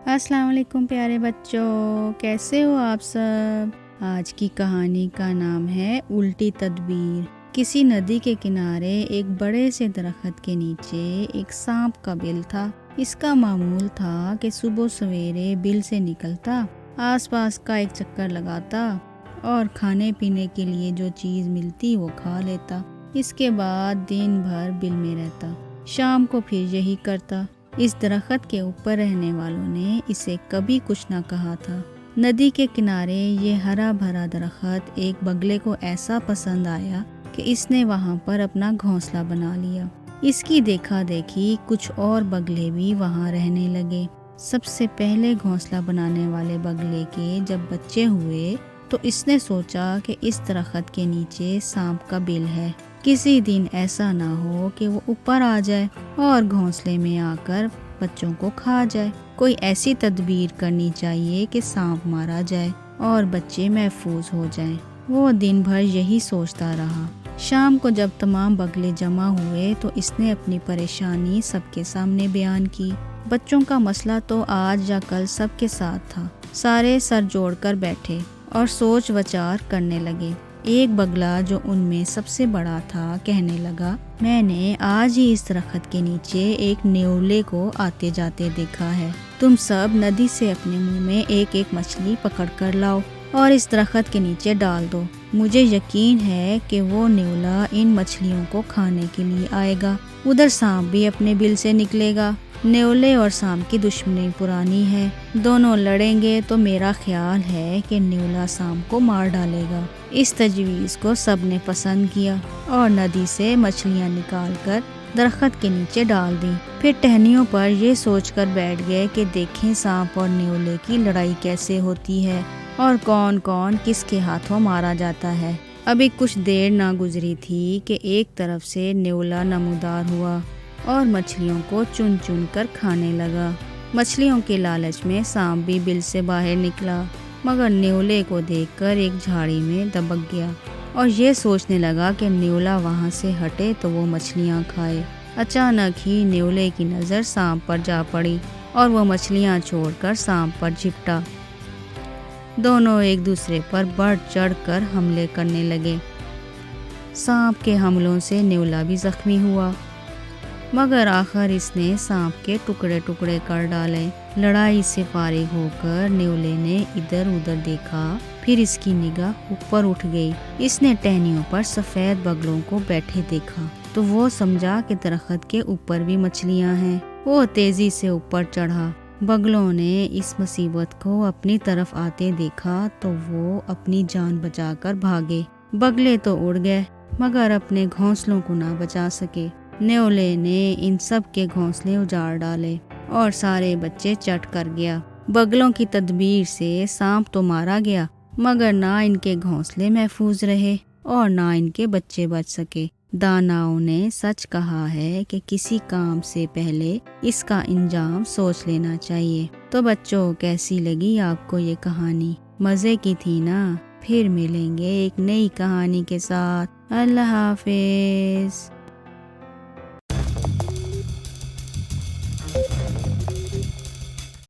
السلام علیکم پیارے بچوں، کیسے ہو آپ سب؟ آج کی کہانی کا نام ہے الٹی تدبیر۔ کسی ندی کے کنارے ایک بڑے سے درخت کے نیچے ایک سانپ کا بل تھا۔ اس کا معمول تھا کہ صبح سویرے بل سے نکلتا، آس پاس کا ایک چکر لگاتا اور کھانے پینے کے لیے جو چیز ملتی وہ کھا لیتا۔ اس کے بعد دن بھر بل میں رہتا، شام کو پھر یہی کرتا۔ اس درخت کے اوپر رہنے والوں نے اسے کبھی کچھ نہ کہا تھا۔ ندی کے کنارے یہ ہرا بھرا درخت ایک بگلے کو ایسا پسند آیا کہ اس نے وہاں پر اپنا گھونسلہ بنا لیا۔ اس کی دیکھا دیکھی کچھ اور بگلے بھی وہاں رہنے لگے۔ سب سے پہلے گھونسلہ بنانے والے بگلے کے جب بچے ہوئے تو اس نے سوچا کہ اس درخت کے نیچے سانپ کا بل ہے، کسی دن ایسا نہ ہو کہ وہ اوپر آ جائے اور گھونسلے میں آ کر بچوں کو کھا جائے۔ کوئی ایسی تدبیر کرنی چاہیے کہ سانپ مارا جائے اور بچے محفوظ ہو جائیں۔ وہ دن بھر یہی سوچتا رہا۔ شام کو جب تمام بگلے جمع ہوئے تو اس نے اپنی پریشانی سب کے سامنے بیان کی۔ بچوں کا مسئلہ تو آج یا کل سب کے ساتھ تھا۔ سارے سر جوڑ کر بیٹھے اور سوچ وچار کرنے لگے۔ ایک بگلا جو ان میں سب سے بڑا تھا کہنے لگا، میں نے آج ہی اس درخت کے نیچے ایک نیولے کو آتے جاتے دیکھا ہے۔ تم سب ندی سے اپنے منہ میں ایک ایک مچھلی پکڑ کر لاؤ اور اس درخت کے نیچے ڈال دو۔ مجھے یقین ہے کہ وہ نیولا ان مچھلیوں کو کھانے کے لیے آئے گا۔ ادھر سانپ بھی اپنے بل سے نکلے گا۔ نیولے اور سانپ کی دشمنی پرانی ہے، دونوں لڑیں گے تو میرا خیال ہے کہ نیولا سانپ کو مار ڈالے گا۔ اس تجویز کو سب نے پسند کیا اور ندی سے مچھلیاں نکال کر درخت کے نیچے ڈال دی۔ پھر ٹہنیوں پر یہ سوچ کر بیٹھ گئے کہ دیکھیں سانپ اور نیولے کی لڑائی کیسے ہوتی ہے اور کون کون کس کے ہاتھوں مارا جاتا ہے۔ ابھی کچھ دیر نہ گزری تھی کہ ایک طرف سے نیولا نمودار ہوا اور مچھلیوں کو چن چن کر کھانے لگا۔ مچھلیوں کے لالچ میں سانپ بھی بل سے باہر نکلا، مگر نیولے کو دیکھ کر ایک جھاڑی میں دبک گیا اور یہ سوچنے لگا کہ نیولا وہاں سے ہٹے تو وہ مچھلیاں کھائے۔ اچانک ہی نیولے کی نظر سانپ پر جا پڑی اور وہ مچھلیاں چھوڑ کر سانپ پر جھپٹا۔ دونوں ایک دوسرے پر بڑھ چڑھ کر حملے کرنے لگے۔ سانپ کے حملوں سے نیولا بھی زخمی ہوا، مگر آخر اس نے سانپ کے ٹکڑے ٹکڑے کر ڈالے۔ لڑائی سے فارغ ہو کر نیولے نے ادھر ادھر دیکھا، پھر اس کی نگاہ اوپر اٹھ گئی۔ اس نے ٹہنیوں پر سفید بگلوں کو بیٹھے دیکھا تو وہ سمجھا کہ درخت کے اوپر بھی مچھلیاں ہیں۔ وہ تیزی سے اوپر چڑھا۔ بگلوں نے اس مصیبت کو اپنی طرف آتے دیکھا تو وہ اپنی جان بچا کر بھاگے۔ بگلے تو اڑ گئے مگر اپنے گھونسلوں کو نہ بچا سکے۔ نیولے نے ان سب کے گھونسلے اجاڑ ڈالے اور سارے بچے چٹ کر گیا۔ بگلوں کی تدبیر سے سانپ تو مارا گیا مگر نہ ان کے گھونسلے محفوظ رہے اور نہ ان کے بچے بچ سکے۔ داناؤں نے سچ کہا ہے کہ کسی کام سے پہلے اس کا انجام سوچ لینا چاہیے۔ تو بچوں، کیسی لگی آپ کو یہ کہانی؟ مزے کی تھی نا؟ پھر ملیں گے ایک نئی کہانی کے ساتھ۔ اللہ حافظ۔